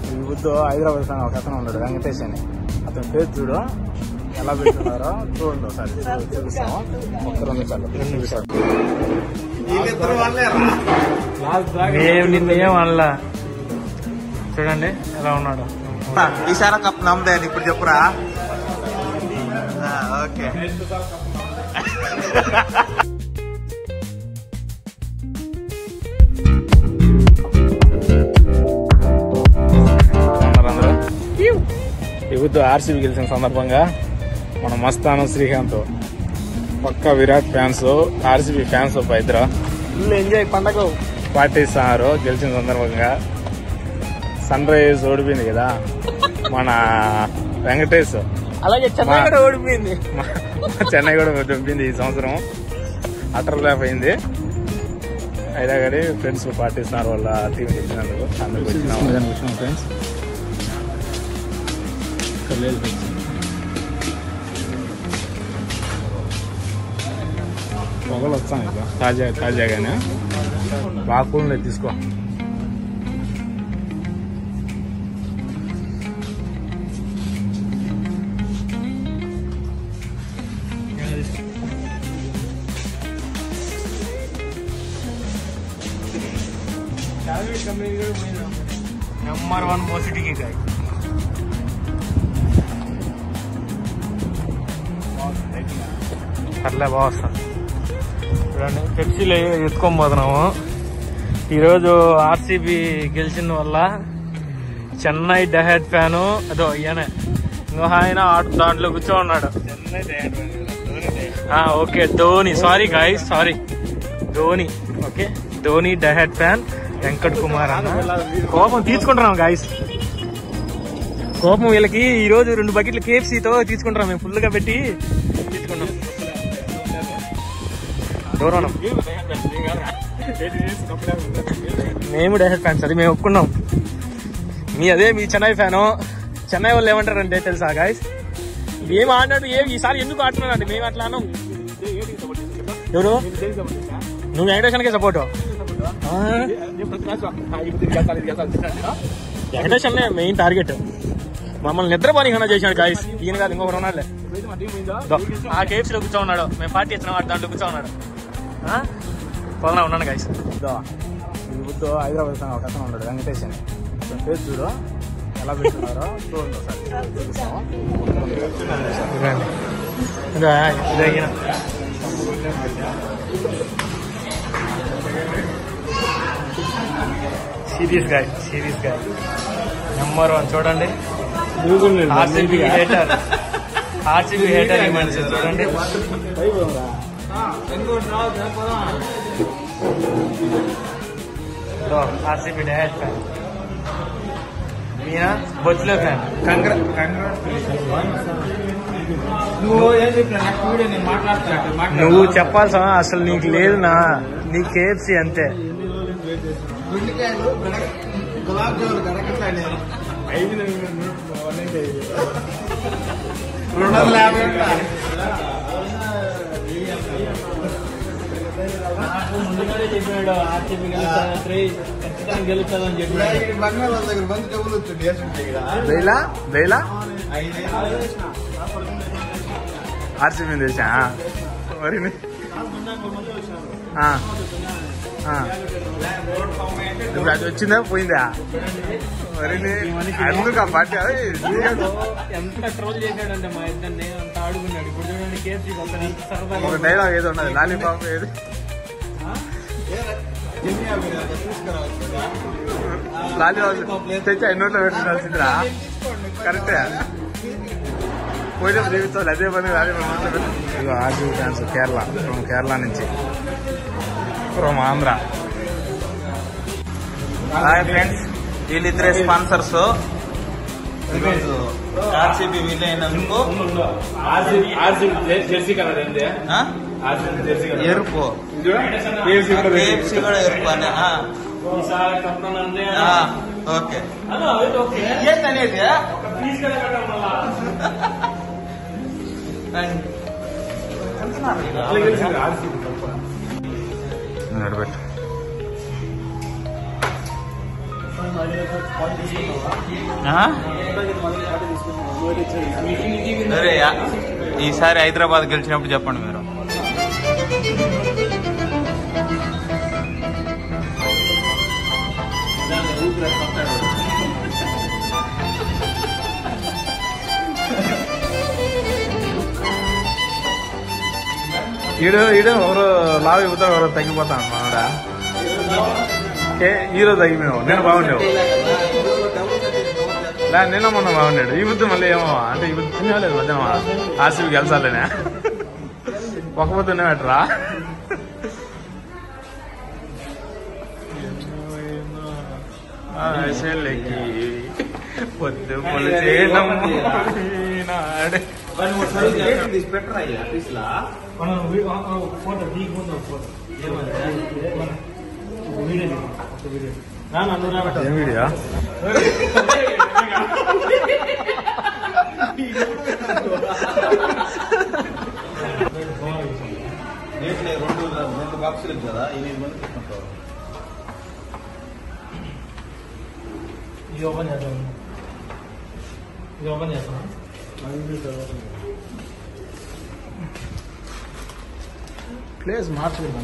ఈ బుద్ధు హైదరాబాద్ ఒక అతను ఉన్నాడు, వెంకటేష్ అని. అతని పేరు చూడు ఎలా పెట్టున్నారో చూడండి ఒకసారి చూపిస్తాము. ఒక్క 2 నిమిషాలు. నిన్నేం అనలా, చూడండి ఎలా ఉన్నాడు. ఈసారి కప్ నమ్మదే ఇప్పుడు చెప్పురా. ఓకే ఈ బుద్ధు ఆర్సీబీ గెలిచిన సందర్భంగా మన మస్తాను శ్రీకాంత్ పక్కా విరాట్ ఫ్యాన్స్, ఆర్సీబీ ఫ్యాన్స్ ఇద్దరు ఫుల్ ఎంజాయ్ పండగ పార్టీ ఇస్తున్నారు. గెలిచిన సందర్భంగా సన్ రైజ్ ఓడిపోయింది కదా మన వెంకటేష్, అలాగే చెన్నై కూడా ఓడిపోయింది. చెన్నై కూడా ఓడిపోయింది ఈ సంవత్సరం, అటర్ ఫ్లాప్ అయింది. అయినా కానీ ఫ్రెండ్స్ పార్టీ ఇస్తున్నారు వాళ్ళ టీం గెలిచినందుకు. అందుకు వచ్చినాం ఫ్రెండ్స్. పొగలు వచ్చాను ఇక తాజాగానే బాగా కూల్ తీసుకో. नंबर 1 मोसिटी की गाय అట్లా బాగా వస్తుంది చూడండి. పెప్సీలో ఎత్తుకొని పోతున్నాము. ఈరోజు ఆర్సీబీ గెలిచిన వల్ల చెన్నై డెహెడ్ ఫ్యాను అదో ఈయన ఇంకో ఆయన దాంట్లో కూర్చో ఉన్నాడు. Okay Dhoni, sorry guys, sorry Dhoni. Okay Dhoni డెహెడ్ ఫ్యాన్ వెంకట్ కుమార్ అన్న. కోపం తీసుకుంటున్నాం గాయస్, కోపం వీళ్ళకి. ఈ రోజు 2 బకెట్లు కేఎఫ్సీతో తీసుకుంటున్నాం మేము, ఫుల్ గా పెట్టి తీసుకున్నాం. దూరం మేము డైరెక్ట్ ఫ్యాన్స్, అది మేము ఒప్పుకున్నాం. మీ చెన్నై ఫ్యాను. చెన్నై వాళ్ళు ఏమంటారంటే తెలుసా గాయస్, ఏం ఆడినాడు ఈసారి ఎందుకు ఆడుతున్నాడు అంటే మేము అట్లా అన్నాం. ఎవరు నువ్వు వెంకటేశ్వరకే సపోర్టు? వెంకటేశ్వరనే మెయిన్ టార్గెట్. మమ్మల్ని నిద్రపోని కన్నా చేసినాడు గాయస్. ఈయన కాదు ఇంకొకరు ఉన్నాడులే, ఆ కేఎఫ్సీలో కూర్చో ఉన్నాడు. మేము పార్టీ ఇచ్చిన వాడు దాంట్లో కూర్చో ఉన్నాడు. పొదన ఉన్నాను గాయస్. ఈ బుద్ధు హైదరాబాద్ ఒక అతను ఉన్నాడు, వెంకటేష్ అని. అతని పేరు చూడు ఎలా పెట్టున్నారో చూడండి ఒకసారి చూపిస్తాము. సీరియస్ గాయ్ నెంబర్ 1 చూడండి. ఆర్సీబీ హేటర్ ఈ మనిషి చూడండి. ఆర్సీబీ డైరెక్ట్ ఫ్యాన్, ఈయన బొచ్చులో ఫ్యాన్. నువ్వు చెప్పాల్సిన అసలు నీకు లేదు నా, నీ కేఎఫ్సీ అంతే. గులాబ్ జామున్ గడకట్టాను 250 ముందుగానే చెప్పాడు ఆర్సీబీ గెలుస్తుందని చెప్పి. బంగాళ దగ్గర బంది డబ్బులు వచ్చింది ఆర్సీబీ తెలిసా మరి ఇప్పుడు అది వచ్చిందా పోయిందా మరి అందుకు ఆ పార్టీ ఎంత ట్రోల్ చేశాడంటే మా ఇద్దరిని అంత ఆడుకున్నాడు. ఇప్పుడు చూడండి కేఎఫ్సీ ఒక డైలాగ్ ఏదో ఉన్నది, లాలీపాప్ ఏది లాలీపాప్ తెచ్చి ఎన్నోట్లో పెట్టాల్సిందిరా. కరెక్టే పోయినప్పుడు జీవితాలు అదే పని లాలీపాప్. ఇదిగో ఆర్సీబీ ఫ్యాన్స్ కేరళ నుంచి, ఫ్రమ్ ఆంధ్ర. హాయ్ ఫ్రెండ్స్, వీళ్ళిద్దరే స్పాన్సర్స్. ఈరోజు ఆర్సీబీ విన్ అయినందుకు జెర్సీ కలర్ ఏంటి? ఎరుపు, కేఎఫ్సీ కూడా ఎరుపు అని. ఓకే ఏంటనేది నడబెట్టు. సరే ఈసారి హైదరాబాద్ గెలిచినప్పుడు చెప్పండి మీరు. ఈడు ఎవరు లావు అయిపోతావు, ఎవరో తగ్గిపోతాను మావిడ. హీరో తగ్గిపోయావు, నేను బాగుండేవు. నిన్న మొన్న బాగున్నాడు. ఈ బుద్ధి మళ్ళీ ఏమో అంటే ఈ బుద్ధి తినేవాలేదు మధ్యాహ్నం ఆర్సీబీ గెలిచాలనే ఒక బుద్ధి ఉన్నట్రా. ఆశలకి పొద్దు పొలిచేనాడే. ఏం వీడియో? రెండు బాక్సులు కదా 8 మంది తీసుకుంటారు. ఇది ఓపెన్ చేస్తాను. ప్లేస్ మార్చలేదు.